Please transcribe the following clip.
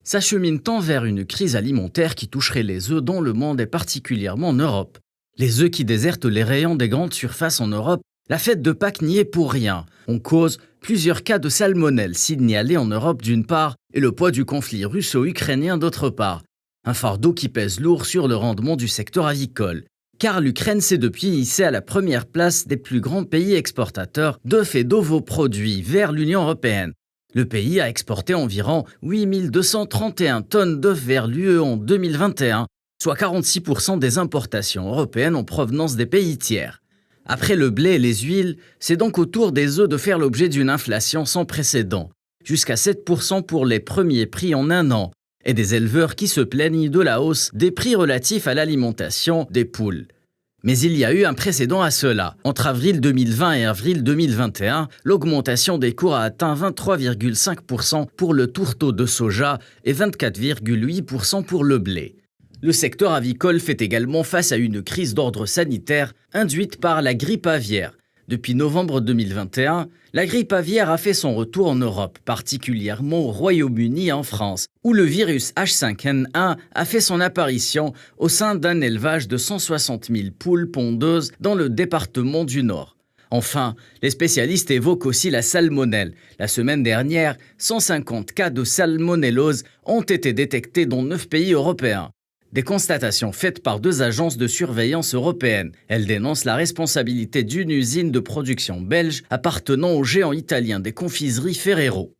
s'achemine-t-on vers une crise alimentaire qui toucherait les œufs dans le monde et particulièrement en Europe. Les œufs qui désertent les rayons des grandes surfaces en Europe, la fête de Pâques n'y est pour rien. On cause plusieurs cas de salmonelle signalés en Europe d'une part et le poids du conflit russo-ukrainien d'autre part. Un fardeau qui pèse lourd sur le rendement du secteur avicole. Car l'Ukraine s'est depuis hissée à la première place des plus grands pays exportateurs d'œufs et d'ovoproduits vers l'Union européenne. Le pays a exporté environ 8 231 tonnes d'œufs vers l'UE en 2021, soit 46% des importations européennes en provenance des pays tiers. Après le blé et les huiles, c'est donc au tour des œufs de faire l'objet d'une inflation sans précédent, jusqu'à 7% pour les premiers prix en un an, et des éleveurs qui se plaignent de la hausse des prix relatifs à l'alimentation des poules. Mais il y a eu un précédent à cela. Entre avril 2020 et avril 2021, l'augmentation des cours a atteint 23,5% pour le tourteau de soja et 24,8% pour le blé. Le secteur avicole fait également face à une crise d'ordre sanitaire induite par la grippe aviaire. Depuis novembre 2021, la grippe aviaire a fait son retour en Europe, particulièrement au Royaume-Uni et en France, où le virus H5N1 a fait son apparition au sein d'un élevage de 160 000 poules pondeuses dans le département du Nord. Enfin, les spécialistes évoquent aussi la salmonelle. La semaine dernière, 150 cas de salmonellose ont été détectés dans 9 pays européens. Des constatations faites par 2 agences de surveillance européennes. Elles dénoncent la responsabilité d'une usine de production belge appartenant au géant italien des confiseries Ferrero.